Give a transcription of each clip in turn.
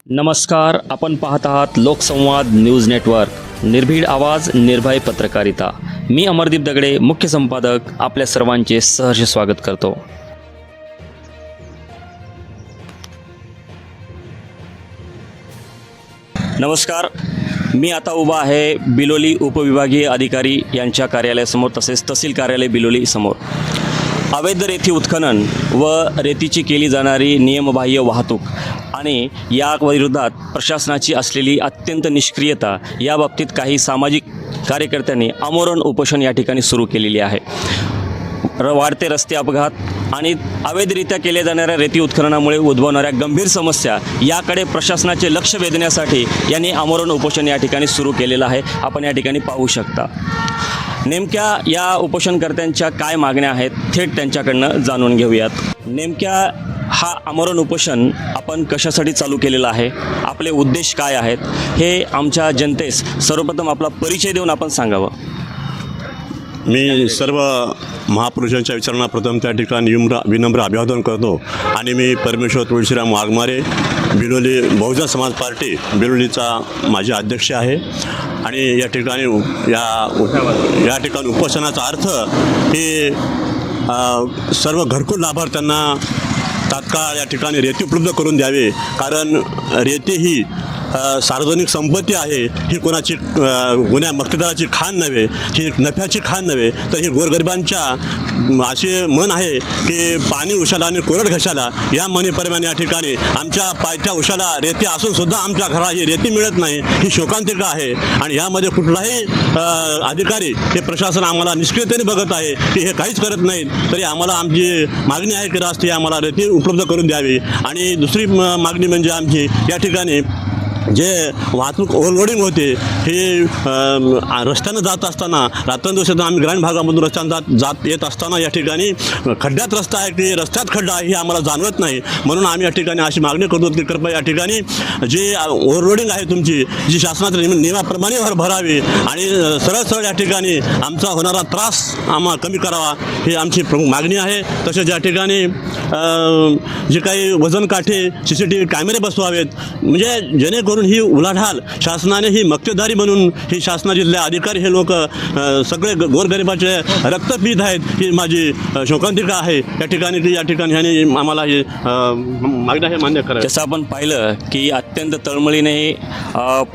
नमस्कार, आपण पाहत आहात लोकसंवाद न्यूज नेटवर्क, निर्भीड आवाज, निर्भय पत्रकारिता. मी अमरदीप दगडे, मुख्य संपादक, आपल्या सर्वांचे सहर्ष स्वागत करतो. नमस्कार, मी आता उभा आहे बिलोली उपविभागीय अधिकारी यांच्या कार्यालयासमोर, तसेच तहसील कार्यालय बिलोली समोर. अवैध रेती उत्खनन व रेतीची केली जाणारी नियमबाह्य वाहतूक आणि या विरोधात प्रशासनाची असलेली अत्यंत निष्क्रियता याबाबतीत काही सामाजिक कार्यकर्त्यांनी आमरण उपोषण या ठिकाणी सुरू केलेली आहे. वाढते रस्ते अपघात आणि अवैधरित्या केल्या जाणाऱ्या रेती उत्खननामुळे उद्भवणाऱ्या गंभीर समस्या याकडे प्रशासनाचे लक्ष वेधण्यासाठी यांनी आमरण उपोषण या ठिकाणी सुरू केलेलं आहे. आपण या ठिकाणी पाहू शकता. नेमक्या या उपोषणकर्त्यांच्या काय मागण्या आहेत थेट त्यांच्याकडनं जाणून घेऊयात. नेमक्या हा आमरण उपोषण आपण कशासाठी चालू केलेला आहे, आपले उद्देश काय आहेत, हे आमच्या जनतेस सर्वप्रथम आपला परिचय देऊन आपण सांगावं. मी सर्व महापुरुषांच्या विचारांना प्रथम त्या ठिकाणी विनम्र अभिवादन करतो आणि मी परमेश्वर तुळशीराम वाघमारे, बिलोली बहुजन समाज पार्टी बिलोलीचा माझे अध्यक्ष आहे. आणि या ठिकाणी या ठिकाणी उपोषणाचा अर्थ हे सर्व घरकुल लाभार्थ्यांना तात्काळ या ठिकाणी रेती उपलब्ध करून द्यावे. कारण रेती ही सार्वजनिक संपत्ती आहे. ही कोणाची मक्तेदाराची खाण नव्हे, ही नफ्याची खाण नव्हे, तर ही गोरगरिबांच्या असे मन आहे की पाणी उशाला आणि कोरड घशाला या म्हणीप्रमाणे या ठिकाणी आमच्या पायथ्या उशाला रेती असूनसुद्धा आमच्या घरात ही रेती मिळत नाही. ही शोकांतिका आहे. आणि यामध्ये कुठलाही अधिकारी हे प्रशासन आम्हाला निष्क्रियतेने बघत आहे की हे काहीच करत नाहीत. तरी आम्हाला आमची मागणी आहे की राष्ट्रीय आम्हाला रेती उपलब्ध करून द्यावी. आणि दुसरी मागणी म्हणजे आमची या ठिकाणी जे वाहतूक ओव्हरलोडिंग होते हे रस्त्यानं जात असताना रात्रंदिवस आम्ही ग्रामीण भागामधून रस्त्यानं जात येत असताना या ठिकाणी खड्ड्यात रस्ता आहे की रस्त्यात खड्डा आहे हे आम्हाला जाणवत नाही. म्हणून आम्ही या ठिकाणी अशी मागणी करतो की कृपया या ठिकाणी जे ओव्हरलोडिंग आहे तुमची जी शासनाच्या नियमाप्रमाणे भरावी आणि सरळ या ठिकाणी आमचा होणारा त्रास आम्हाला कमी करावा ही आमची प्रमुख मागणी आहे. तसेच या ठिकाणी जे काही वजन काठे CCTV कॅमेरे बसवावेत, म्हणजे जेणेकरून ही उलाढाल शासनाने ही मक्तेदारी म्हणून ही शासनाचे अधिकारी हे लोक सगळे गोरगरिबाचे रक्त पीत आहेत. ही माझी शोकांतिका आहे या ठिकाणी की या ठिकाणी ह्याने आम्हाला हे मागण्या हे मान्य करायचं. जसं आपण पाहिलं की अत्यंत तळमळीने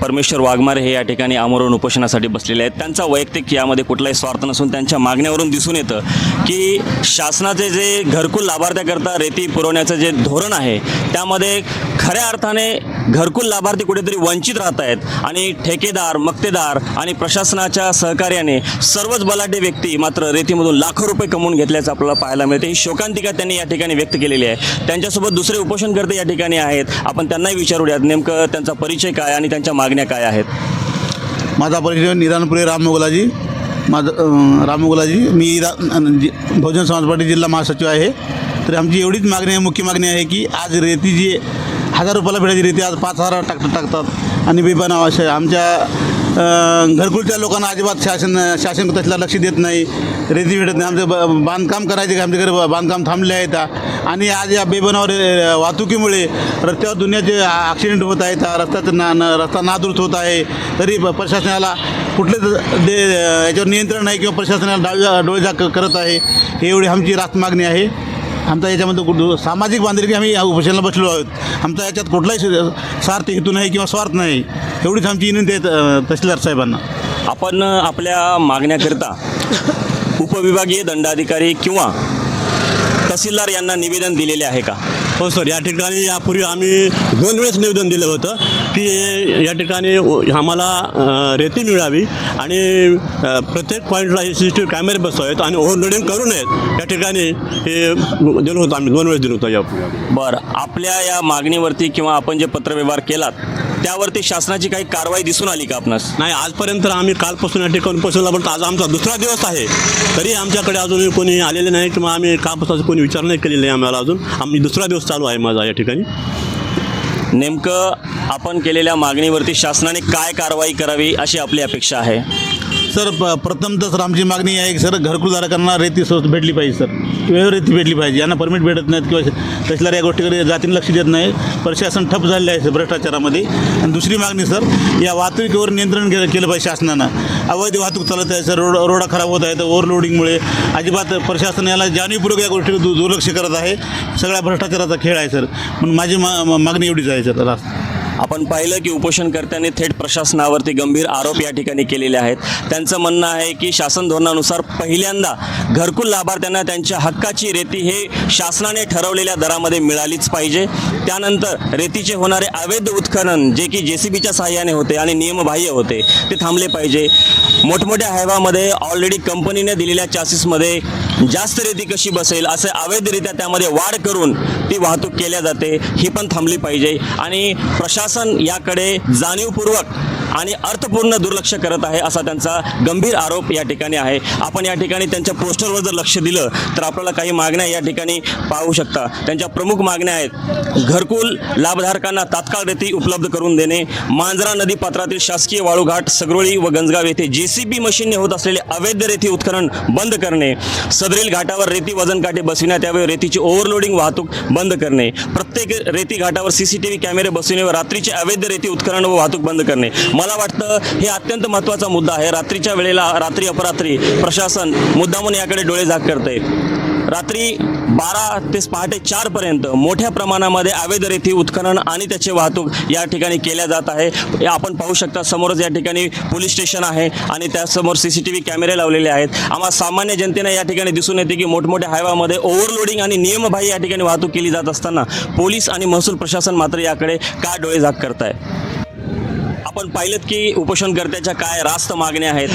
परमेश्वर वाघमारे हे या ठिकाणी आमरण उपोषणासाठी बसलेले आहेत. त्यांचा वैयक्तिक यामध्ये कुठलाही स्वार्थ नसून त्यांच्या मागण्यावरून दिसून येतं की शासनाचे जे घरकुल लाभार्थ्याकरता रेती पुरवण्याचं जे धोरण आहे त्यामध्ये खऱ्या अर्थाने घरकुल लाभार्थी कुठेतरी वंचित राहत आहेत आणि ठेकेदार, मक्तेदार आणि प्रशासनाच्या सहकार्याने सर्वच बलाढ्य व्यक्ती मात्र रेतीमधून लाखो रुपये कमवून घेतल्याचं आपल्याला पाहायला मिळते. ही शोकांतिका त्यांनी या ठिकाणी व्यक्त केलेली आहे. त्यांच्यासोबत दुसरे उपोषणकर्ते या ठिकाणी आहेत. आपण त्यांनाही विचारूयात नेमकं त्यांचा परिचय काय आणि त्यांच्या मागण्या काय आहेत. माझा परिचय निरानपुरे राममोगलाजी. मी बहुजन समाज पार्टी जिल्हा महासचिव आहे. तर आमची एवढीच मागणी आहे, मुख्य मागणी आहे की आज रेती जी 1000 रुपयाला भेटायची रेती आज 5000 टाकतात आणि बेबनाव असे आमच्या घरकुलच्या लोकांना अजिबात शासन त्याला लक्ष देत नाही. रेती भेटत नाही. आमचं बांधकाम करायचे की आमच्या घरी बांधकाम थांबले आहेत. आणि आज या बेबनावर वाहतुकीमुळे रस्त्यावर दुनियाचे ॲक्सिडेंट होत आहेत. रस्ता नादुरुस्त होत आहे. तरी प्रशासनाला कुठलेच याच्यावर नियंत्रण नाही किंवा प्रशासनाला डोळेझाक करत आहे. हे एवढी आमची रास्त मागणी आहे. आमचा याच्यामध्ये सामाजिक बांधिलकी आम्ही उपोषणाला बसलो आहोत. आमचा याच्यात कुठलाही स्वार्थ हेतू नाही किंवा स्वार्थ नाही. एवढीच आमची विनंती आहे तहसीलदार साहेबांना. आपण आपल्या मागण्याकरिता उपविभागीय दंडाधिकारी किंवा तहसीलदार यांना निवेदन दिलेले आहे का? हो सर, या ठिकाणी यापूर्वी आम्ही 2 वेळेस निवेदन दिलं होतं की या ठिकाणी आम्हाला रेती मिळावी आणि प्रत्येक पॉईंटला हे CCTV कॅमेरे बसवावेत आणि ओव्हरलोडिंग करू नयेत. या ठिकाणी हे दिलं होतं, आम्ही 2 वेळेस दिलं होतं यापूर्वी. बरं, आपल्या या मागणीवरती किंवा आपण जे पत्रव्यवहार केलात त्यावरती शासनाची काही कारवाई दिसून आली का आपणास? नाही, आजपर्यंत आम्ही कालपासून या ठिकाणी उपोषणाला पण आज आमचा 2रा दिवस आहे. तरी आमच्याकडे अजूनही कोणी आलेले नाही किंवा आम्ही कालपासून कोणी विचार नाही केलेला आहे आम्हाला अजून. आम्ही 2रा दिवस चालू आहे माझा या ठिकाणी. नेमकं आपण केलेल्या मागणीवरती शासनाने काय कारवाई करावी अशी आपली अपेक्षा आहे? सर प्रथम तर सर आमची मागणी आहे की सर घरकुलधारकांना रेती स्वस्त भेटली पाहिजे सर, वेळेवर रेती भेटली पाहिजे. यांना परमिट भेटत नाहीत किंवा तसल्या या गोष्टीकडे जातीने लक्ष देत नाही. प्रशासन ठप झालेलं आहे सर भ्रष्टाचारामध्ये. आणि दुसरी मागणी सर, या वाहतुकीवर नियंत्रण केलं पाहिजे शासनानं. अवैध वाहतूक चालत आहे सर, रोडा खराब होत आहे. तर ओव्हरलोडिंगमुळे अजिबात प्रशासन याला जाणीवपूर्वक या गोष्टीकडे दुर्लक्ष करत आहे. सगळ्या भ्रष्टाचाराचा खेळ आहे सर. म्हणून माझी मागणी एवढीच आहे सर. आपण पाहिलं की उपोषणकर्त्यांनी थेट प्रशासनावरती गंभीर आरोप या ठिकाणी केलेले आहेत. त्यांचं म्हणणं आहे की शासन धोरणानुसार पहिल्यांदा घरकुल लाभार्थ्यांना त्यांच्या हक्काची रेती हे शासनाने ठरवलेल्या दरामध्ये मिळालीच पाहिजे. त्यानंतर रेतीचे होणारे अवैध उत्खनन जे की JCBच्या सहाय्याने होते आणि नियमबाह्य होते ते थांबले पाहिजे. मोठमोठ्या हायवामध्ये ऑलरेडी कंपनीने दिलेल्या चासीसमध्ये जास्त रेती कशी बसेल असे अवैधरित्या त्यामध्ये वाढ करून ती वाहतूक केल्या जाते, ही पण थांबली पाहिजे. आणि प्रशासन याकडे जाणीवपूर्वक आणि अर्थपूर्ण दुर्लक्ष करत आहे असा त्यांचा गंभीर आरोप या ठिकाणी आहे. आपण या ठिकाणी त्यांच्या पोस्टरवर जर लक्ष दिलं तर आपल्याला काही मागण्या या ठिकाणी पाहू शकता. त्यांच्या प्रमुख मागण्या आहेत: घरकुल लाभधारकांना तात्काळ रेती उपलब्ध करून देणे, मांजरा नदी पात्रातील शासकीय वाळूघाट सगरोळी व गंजगाव येथे JCB मशीनने होत असलेले अवैध रेती उत्खनन बंद करणे, सदरील घाटावर रेती वजनकाठी बसविण्यात यावे, रेतीची ओव्हरलोडिंग वाहतूक बंद करणे, प्रत्येक रेती घाटावर CCTV कॅमेरे बसविणे व रात्रीचे अवैध रेती उत्खनन व वाहतूक बंद करणे. मला वाटतं हे अत्यंत महत्त्वाचा मुद्दा आहे. रात्रीच्या वेळेला रात्री अपरात्री प्रशासन मुद्दामून याकडे डोळे झाक करते. रात्री 12 ते पहाटे 4 पर्यंत मोठ्या प्रमाणामध्ये अवैध रेती उत्खनन आणि त्याची वाहतूक या ठिकाणी केल्या जात आहे. आपण पाहू शकता समोरच या ठिकाणी पोलीस स्टेशन आहे आणि त्यासमोर CCTV कॅमेरे लावलेले आहेत. आम्हा सामान्य जनतेने या ठिकाणी दिसून येते की मोठमोठ्या हायवामध्ये ओव्हरलोडिंग आणि नियमबाह्य या ठिकाणी वाहतूक केली जात असताना पोलीस आणि महसूल प्रशासन मात्र याकडे का डोळे झाक करत आहे. आपण पाहिलं की उपोषणकर्त्याच्या काय रास्त मागण्या आहेत.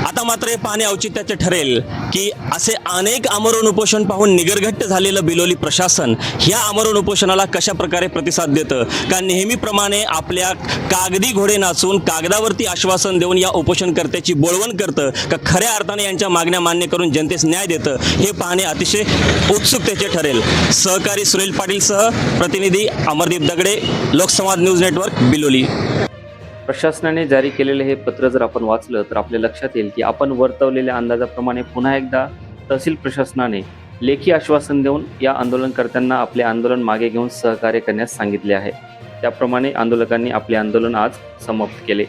आता मात्र हे पाहणे औचित्याचे ठरेल की असे अनेक आमरण उपोषण पाहून निगरघट्ट झालेलं बिलोली प्रशासन ह्या आमरण उपोषणाला कशा प्रकारे प्रतिसाद देतं. का नेहमीप्रमाणे आपल्या कागदी घोडे नाचून कागदावरती आश्वासन देऊन या उपोषणकर्त्याची बोळवण करतं, का खऱ्या अर्थाने यांच्या मागण्या मान्य करून जनतेस न्याय देतं, हे पाहणे अतिशय उत्सुकतेचे ठरेल. सहकारी सुनील पाटीलसह प्रतिनिधी अमरदीप दगडे, लोकसंवाद न्यूज नेटवर्क, बिलोली. प्रशासनाने जारी केलेले हे पत्र जर आपण वाचलं तर आपल्या लक्षात येईल की आपण वर्तवलेल्या अंदाजाप्रमाणे पुन्हा एकदा तहसील प्रशासनाने लेखी आश्वासन देऊन या आंदोलनकर्त्यांना आपले आंदोलन मागे घेऊन सहकार्य करण्यास सांगितले आहे. त्याप्रमाणे आंदोलकांनी आपले आंदोलन आज समाप्त केले.